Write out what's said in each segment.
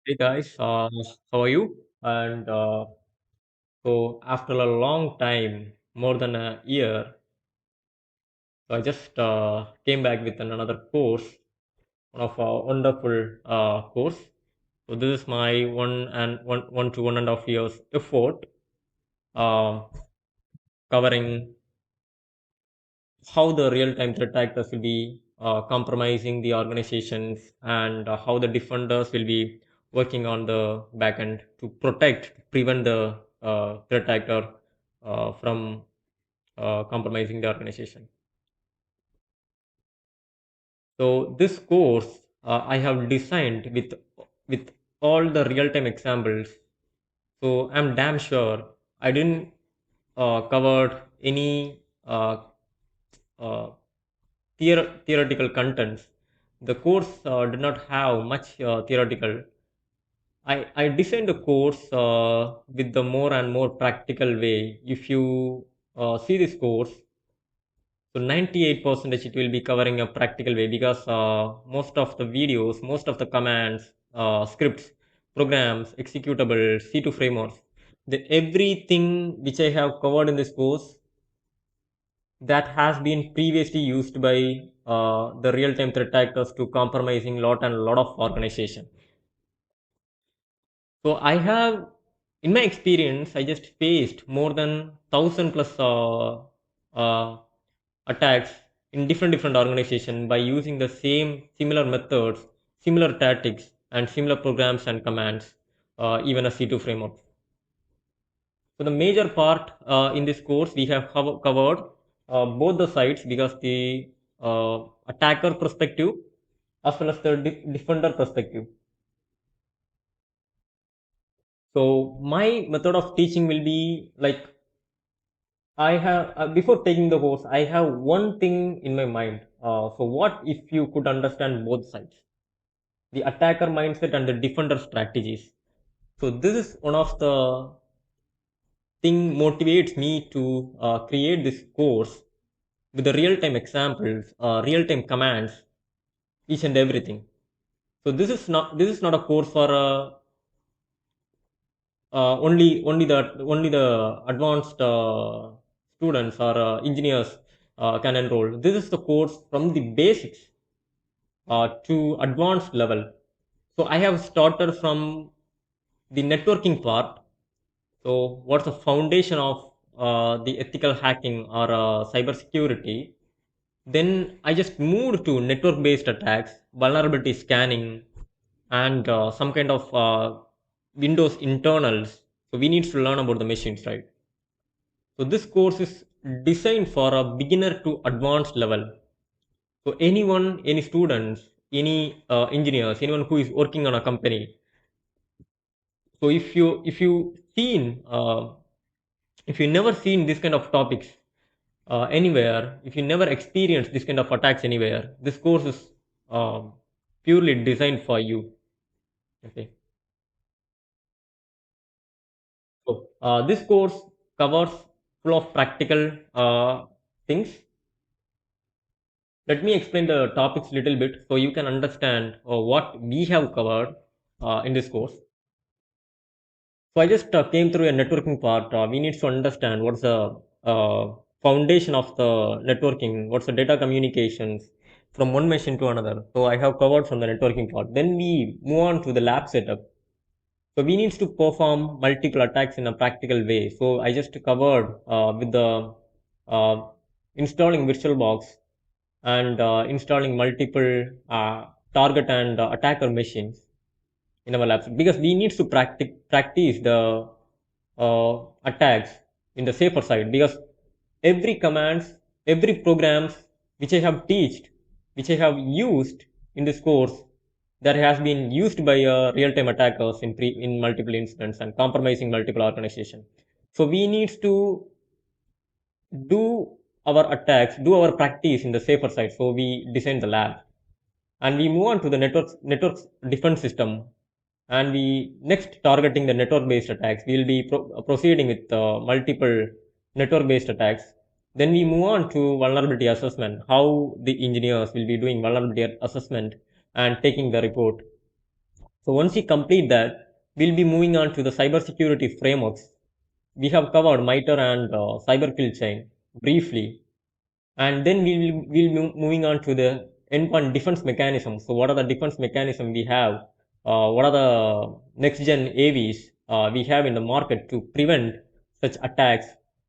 Hey guys, how are you? And so after a long time, more than a year, so I just came back with another course, one of a wonderful course. So this is my one to 1.5 years effort, uh, covering how the real-time threat actors will be compromising the organizations and how the defenders will be working on the back end to prevent the threat actor from compromising the organization. So this course I have designed with all the real-time examples. So I'm damn sure I didn't covered any uh, theoretical contents. The course did not have much theoretical. I designed the course with the more and more practical way. If you see this course, so 98% it will be covering a practical way because most of the videos, most of the commands, scripts, programs, executables, C2 frameworks, everything which I have covered in this course that has been previously used by the real-time threat actors to compromising lot of organization. So I have, in my experience, I just faced more than 1,000 plus uh, attacks in different organization by using the same similar methods, similar tactics, and similar programs and commands, even a C2 framework. So the major part in this course we have covered both the sides because the attacker perspective as well as the defender perspective. So my method of teaching will be like I have before taking the course I have one thing in my mind. So what if you could understand both sides, the attacker mindset and the defender strategies? So this is one of the thing motivates me to create this course with the real-time examples, real-time commands, each and everything. So this is not a course for only the advanced students or engineers can enroll. This is the course from the basics to advanced level. So I have started from the networking part. So what's the foundation of the ethical hacking or cybersecurity? Then I just moved to network based attacks, vulnerability scanning, and some kind of Windows internals. So we need to learn about the machines, right? So this course is designed for a beginner to advanced level. So anyone, any students, any engineers, anyone who is working on a company. So if you never seen this kind of topics anywhere, if you never experienced this kind of attacks anywhere, this course is um, purely designed for you. Okay. So this course covers full of practical things. Let me explain the topics little bit so you can understand what we have covered in this course. So I just came through a networking part. We need to understand what's the foundation of the networking, what's the data communications from one machine to another. So I have covered from the networking part. Then we move on to the lab setup. So we need to perform multiple attacks in a practical way. So I just covered with the uh, installing VirtualBox and installing multiple target and attacker machines in our labs because we need to practice the attacks in the safer side because every commands, every programs which I have teached, which I have used in this course, that has been used by real-time attackers in multiple incidents and compromising multiple organizations. So we need to do our attacks, do our practice in the safer side. So we design the lab and we move on to the networks defense system, and we next targeting the network based attacks. We will be proceeding with multiple network based attacks. Then we move on to vulnerability assessment, how the engineers will be doing vulnerability assessment and taking the report. So once we complete that, we'll be moving on to the cybersecurity frameworks. We have covered MITRE and cyber kill chain briefly, and then we'll moving on to the endpoint defense mechanisms. So what are the defense mechanisms we have? What are the next gen AVs we have in the market to prevent such attacks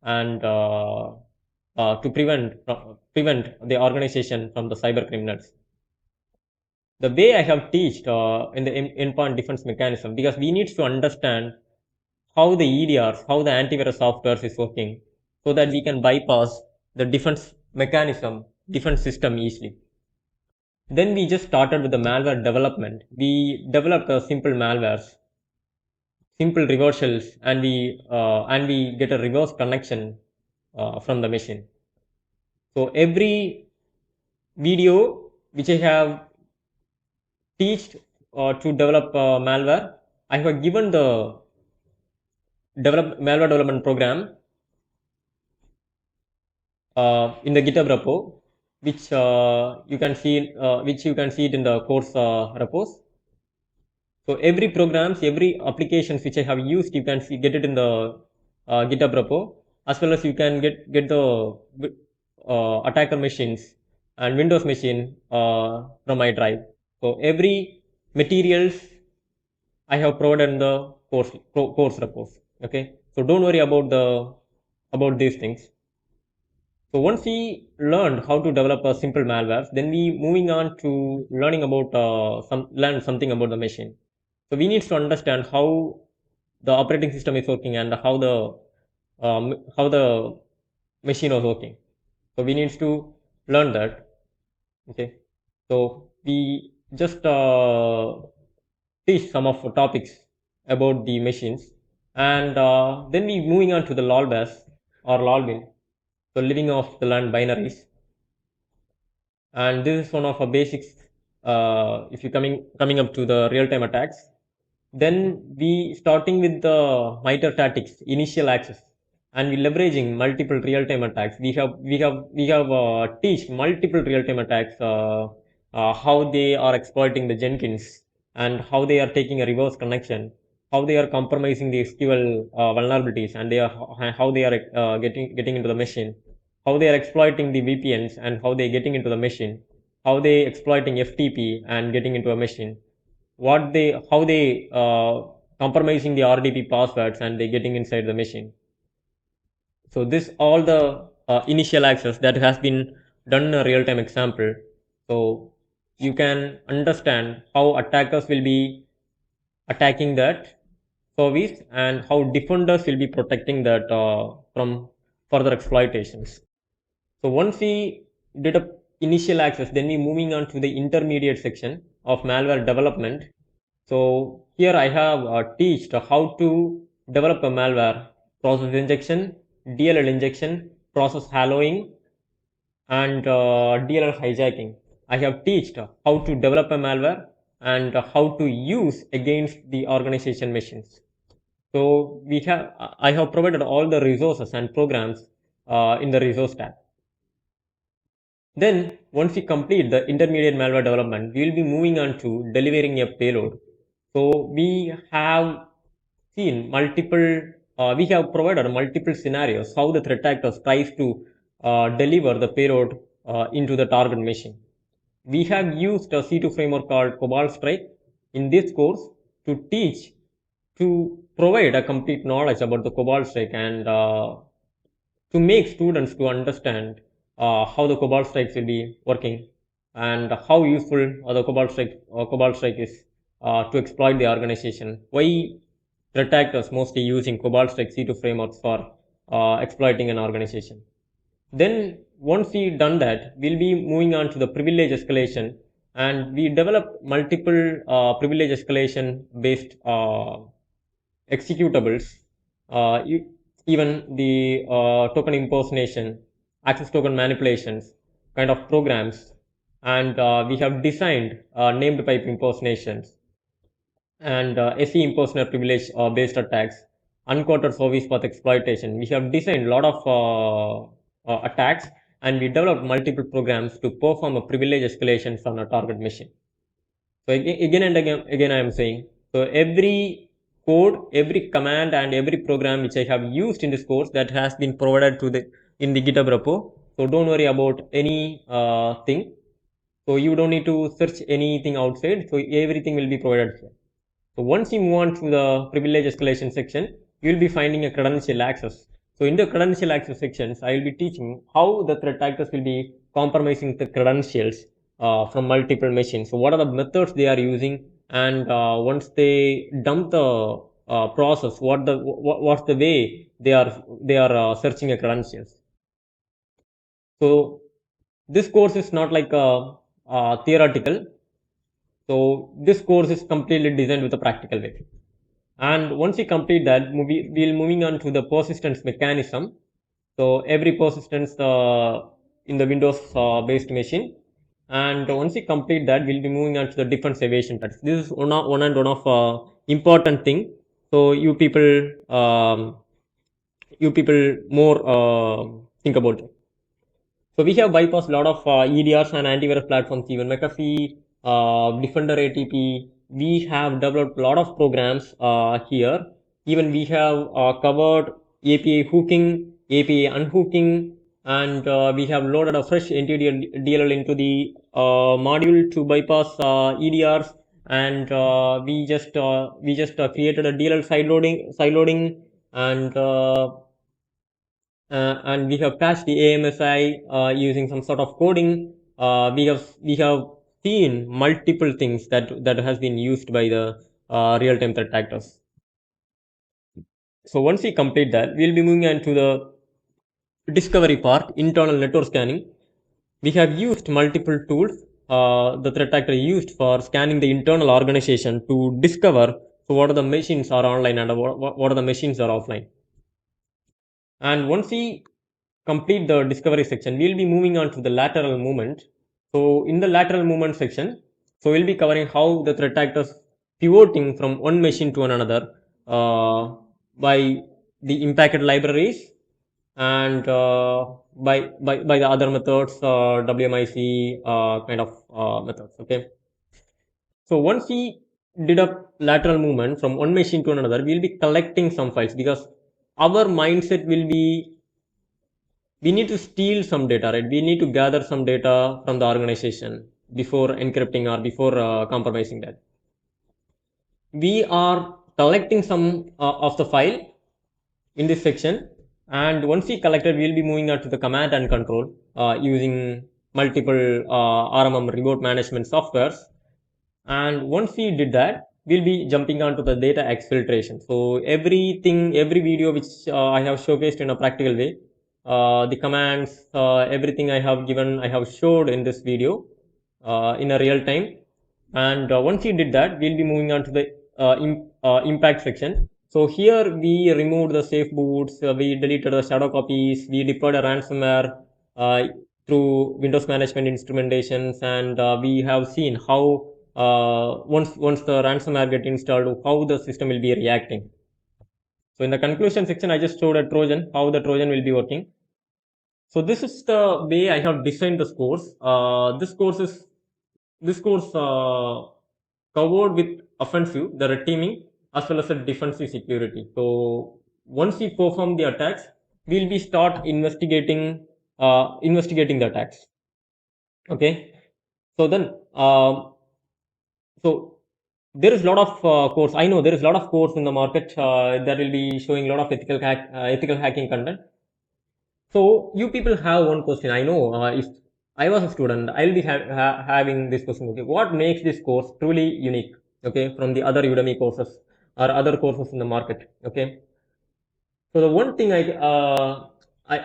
and to prevent the organization from the cyber criminals? The way I have teached in the endpoint defense mechanism, because we need to understand how the EDRs, how the antivirus software is working, so that we can bypass the defense mechanism, defense system easily. Then we just started with the malware development. We developed a simple malwares, simple reversals, and we get a reverse connection from the machine. So every video which I have teached to develop malware, I have given the malware development program in the GitHub repo, which you can see it in the course repos. So every programs, every applications which I have used, you can see get it in the GitHub repo, as well as you can get the attacker machines and Windows machine from my drive. So every materials I have provided in the course repos. Okay, so don't worry about these things. So once we learned how to develop a simple malwares, then we moving on to learning about learn something about the machine. So we need to understand how the operating system is working and how the machine was working. So we need to learn that. Okay. So we just teach some of the topics about the machines, and then we moving on to the lolbas or lolwin. So living off the land binaries, and this is one of our basics. If you coming up to the real time attacks, then we starting with the MITRE tactics initial access, and we leveraging multiple real time attacks. We have teach multiple real time attacks, how they are exploiting the Jenkins, and how they are taking a reverse connection, how they are compromising the SQL vulnerabilities, and how they are getting into the machine, how they are exploiting the VPNs, and how they getting into the machine, how they exploiting FTP and getting into a machine, how they compromising the RDP passwords and they getting inside the machine. So this all the initial access that has been done in a real-time example. So you can understand how attackers will be attacking that service and how defenders will be protecting that from further exploitations. So once we did a initial access, then we moving on to the intermediate section of malware development. So here I have teached how to develop a malware, process injection, DLL injection, process hallowing, and DLL hijacking. I have teached how to develop a malware and how to use against the organization machines. So I have provided all the resources and programs in the resource tab. Then, once we complete the intermediate malware development, we will be moving on to delivering a payload. So we have we have provided multiple scenarios how the threat actors tries to deliver the payload into the target machine. We have used a C2 framework called Cobalt Strike in this course to teach, to provide a complete knowledge about the Cobalt Strike and to make students to understand how the Cobalt Strikes will be working and how useful Cobalt Strike is to exploit the organization. Why threat actors mostly using Cobalt Strike C2 frameworks for exploiting an organization. Then once we done that, we'll be moving on to the privilege escalation, and we develop multiple privilege escalation based executables, even the token impersonation, access token manipulations kind of programs, and we have designed named pipe impersonations and SE impersonator privilege based attacks, unquoted service path exploitation. We have designed a lot of attacks, and we developed multiple programs to perform a privilege escalation on a target machine. So again and again I am saying, so every code, every command and every program which I have used in this course, that has been provided to the in the GitHub repo. So don't worry about any thing. So you don't need to search anything outside. So everything will be provided here. So once you move on to the privilege escalation section, you will be finding a credential access. So in the credential access sections, I will be teaching how the threat actors will be compromising the credentials from multiple machines. So what are the methods they are using, and once they dump the process, what's the way they are searching a credentials. So this course is not like a theoretical. So this course is completely designed with a practical way. And once we complete that, we'll moving on to the persistence mechanism. So every persistence in the Windows based machine. And once we complete that, we'll be moving on to the defense evasion test. This is one of important thing. So you people more think about it. So we have bypassed a lot of EDRs and antivirus platforms, even McAfee, Defender ATP. We have developed a lot of programs here. Even we have covered API hooking, API unhooking, and we have loaded a fresh NTDLL into the module to bypass EDRs. And we just created a DLL side loading, and we have patched the AMSI using some sort of coding. We have seen multiple things that has been used by the real-time threat actors. So once we complete that, we'll be moving on to the discovery part, internal network scanning. We have used multiple tools. The threat actor used for scanning the internal organization to discover so what are the machines are online and what are the machines are offline. And once we complete the discovery section, we'll be moving on to the lateral movement. So in the lateral movement section, so we'll be covering how the threat actors pivoting from one machine to another by the impacted libraries, and by the other methods, WMIC kind of methods. Okay. So once we did a lateral movement from one machine to another, we'll be collecting some files, because our mindset will be, we need to steal some data, right? We need to gather some data from the organization before encrypting or before compromising that. We are collecting some of the file in this section, and once we collected, we'll be moving on to the command and control using multiple RMM remote management softwares. And once we did that, we'll be jumping on to the data exfiltration. So every video which I have showcased in a practical way, the commands, everything I have showed in this video in a real time. And once you did that, we'll be moving on to the impact section. So here we removed the safe boots, we deleted the shadow copies, we deployed a ransomware through Windows management instrumentations, and we have seen how once the ransomware get installed, how the system will be reacting. So in the conclusion section, I just showed a Trojan, how the Trojan will be working. So this is the way I have designed this course. This course covered with offensive, the red teaming, as well as the defensive security. So once we perform the attacks, we'll be start investigating the attacks. Okay. So then, so there is a lot of course. I know there is a lot of course in the market that will be showing a lot of ethical hacking content. So you people have one question. I know if I was a student, I'll be having this question. Okay, what makes this course truly unique? Okay, from the other Udemy courses or other courses in the market. Okay, so the one thing I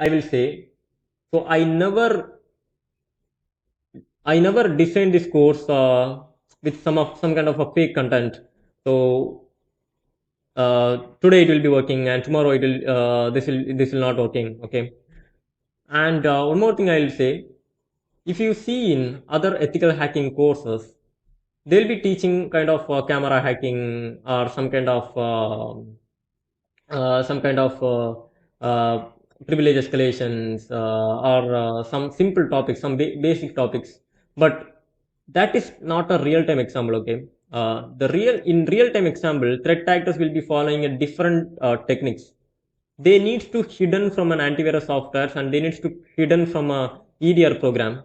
will say. So I never designed this course with some kind of a fake content. So today it will be working, and tomorrow it will this will not working. Okay. And one more thing I'll say, if you see in other ethical hacking courses, they'll be teaching kind of camera hacking or some kind of privilege escalations or some simple topics, some basic topics. But that is not a real time example. Okay, the real in real time example, threat actors will be following a different techniques. They need to hidden from an antivirus software, and they need to hidden from a EDR program.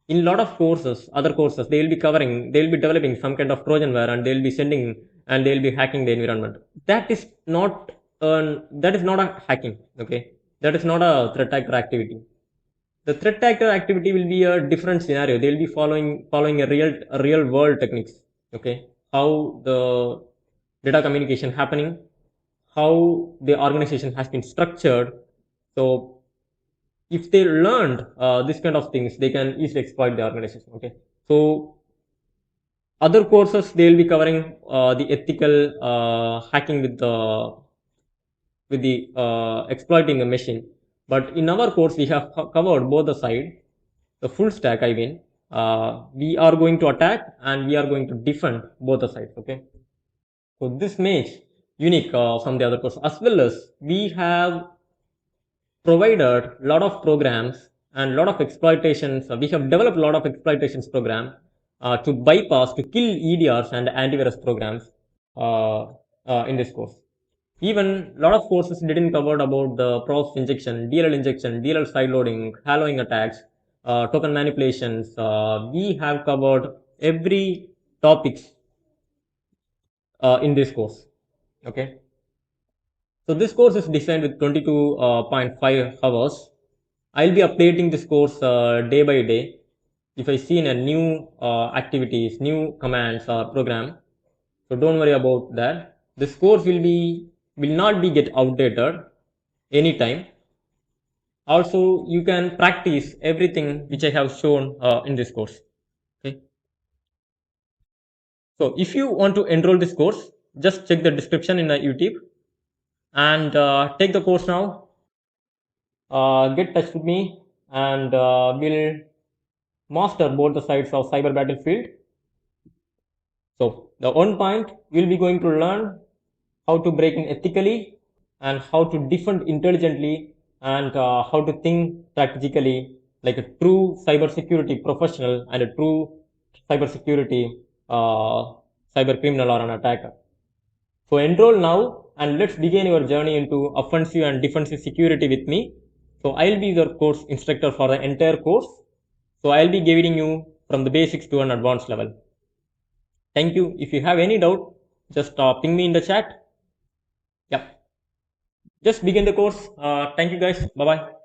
In a lot of courses, other courses, they will be covering, they will be developing some kind of trojanware, and they will be sending, and they will be hacking the environment. That is not that is not a hacking. Okay, that is not a threat actor activity. The threat actor activity will be a different scenario. They will be following a real world techniques. Okay, how the data communication happening, how the organization has been structured. So if they learned this kind of things, they can easily exploit the organization. Okay, so other courses, they will be covering the ethical hacking with the exploiting the machine. But in our course, we have covered both the side, the full stack. I mean, we are going to attack and we are going to defend both the sides. Okay, so this makes unique from the other course, as well as we have provided a lot of programs and a lot of exploitations. We have developed a lot of exploitations program to bypass, to kill EDRs and antivirus programs uh, in this course. Even a lot of courses didn't cover about the process injection, DLL side loading, hallowing attacks, token manipulations. We have covered every topics in this course. Okay, so this course is designed with 22.5 hours. I'll be updating this course day by day. If I see in a new activities, new commands or program, so don't worry about that. This course will not be get outdated anytime. Also, you can practice everything which I have shown in this course. Okay. So if you want to enroll this course, just check the description in the YouTube and take the course now. Get touch with me, and we'll master both the sides of cyber battlefield. So the one point, we'll be going to learn how to break in ethically, and how to defend intelligently, and how to think strategically like a true cybersecurity professional and a true cybersecurity uh, cyber criminal or an attacker. So enroll now and let's begin your journey into offensive and defensive security with me. So I'll be your course instructor for the entire course. So I'll be guiding you from the basics to an advanced level. Thank you. If you have any doubt, just ping me in the chat. Yep. Just begin the course. Thank you guys. Bye bye.